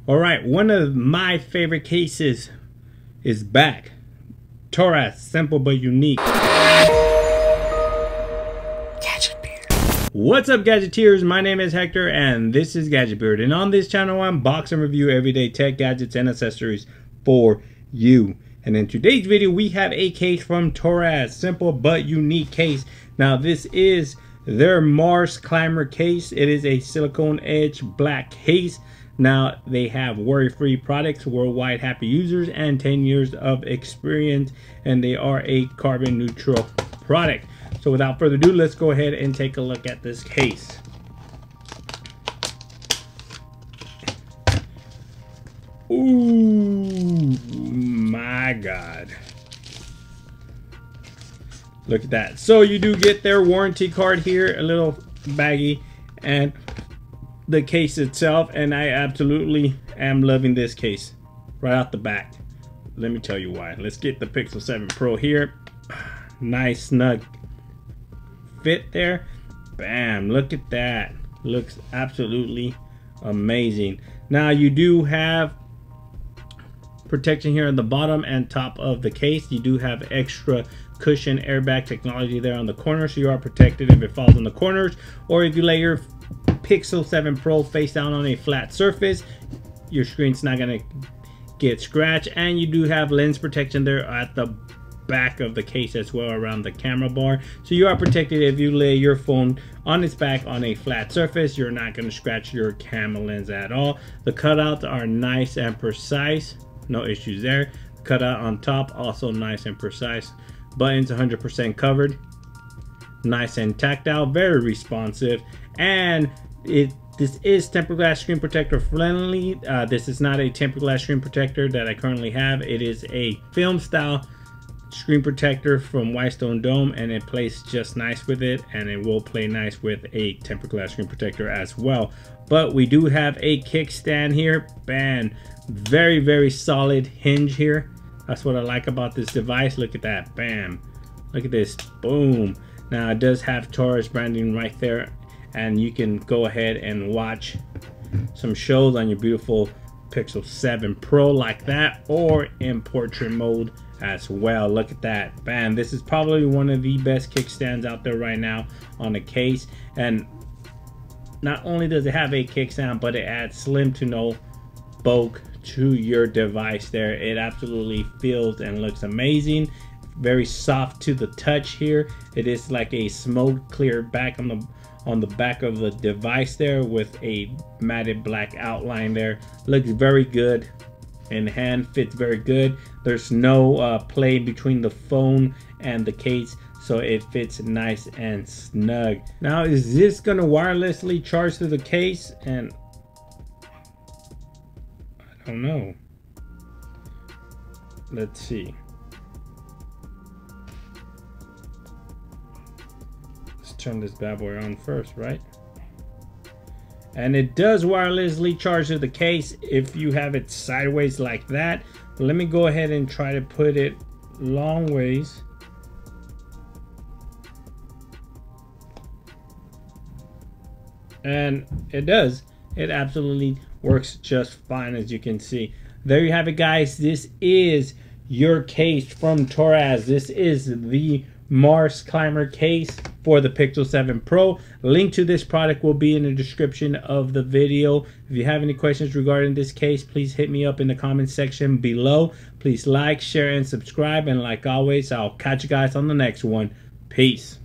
Alright, one of my favorite cases is back. Torras, simple but unique. What's up, gadgeteers? My name is Hector and this is Gadget Beard, and on this channel I unbox and review everyday tech gadgets and accessories for you. And in today's video we have a case from Torras, simple but unique case. Now this is their MarsClimber case. It is a silicone edge black case. Now they have worry-free products, worldwide happy users, and 10 years of experience, and they are a carbon neutral product. So without further ado, let's go ahead and take a look at this case. Ooh, my God. Look at that. So you do get their warranty card here, a little baggie, and the case itself, and I absolutely am loving this case right out the back. Let me tell you why. Let's get the Pixel 7 Pro here. Nice snug fit there. Bam, look at that. Looks absolutely amazing. Now you do have protection here on the bottom and top of the case. You do have extra cushion airbag technology there on the corner, so you are protected if it falls in the corners, or if you lay your Pixel 7 Pro face down on a flat surface, your screen's not gonna get scratched. And you do have lens protection there at the back of the case as well, around the camera bar, so you are protected if you lay your phone on its back on a flat surface. You're not going to scratch your camera lens at all. The cutouts are nice and precise, no issues there. Cutout on top also nice and precise. Buttons 100% covered, nice and tactile, very responsive. And this is tempered glass screen protector friendly. This is not a tempered glass screen protector that I currently have. It is a film style screen protector from Whitestone Dome, and it plays just nice with it, and it will play nice with a tempered glass screen protector as well. But we do have a kickstand here. Bam, very solid hinge here. That's what I like about this device. Look at that. Bam, look at this. Boom. Now it does have Torras branding right there, and you can go ahead and watch some shows on your beautiful Pixel 7 Pro like that, or in portrait mode as well. Look at that. Bam, this is probably one of the best kickstands out there right now on the case. And not only does it have a kickstand, but it adds slim to no bulk to your device there. It absolutely feels and looks amazing. Very soft to the touch here. It is like a smoke clear back on the back of the device there, with a matted black outline there. Looks very good in hand, fits very good. There's no play between the phone and the case, so it fits nice and snug. Now, is this gonna wirelessly charge to the case? And I don't know. Let's see. Let's turn this bad boy on first, right? And it does wirelessly charge to the case if you have it sideways like that. But let me go ahead and try to put it long ways. And it does. It absolutely works just fine, as you can see. There you have it, guys. This is your case from Torras. This is the MarsClimber case for the Pixel 7 Pro. Link to this product will be in the description of the video. If you have any questions regarding this case, please hit me up in the comment section below. Please like, share, and subscribe. And like always, I'll catch you guys on the next one. Peace.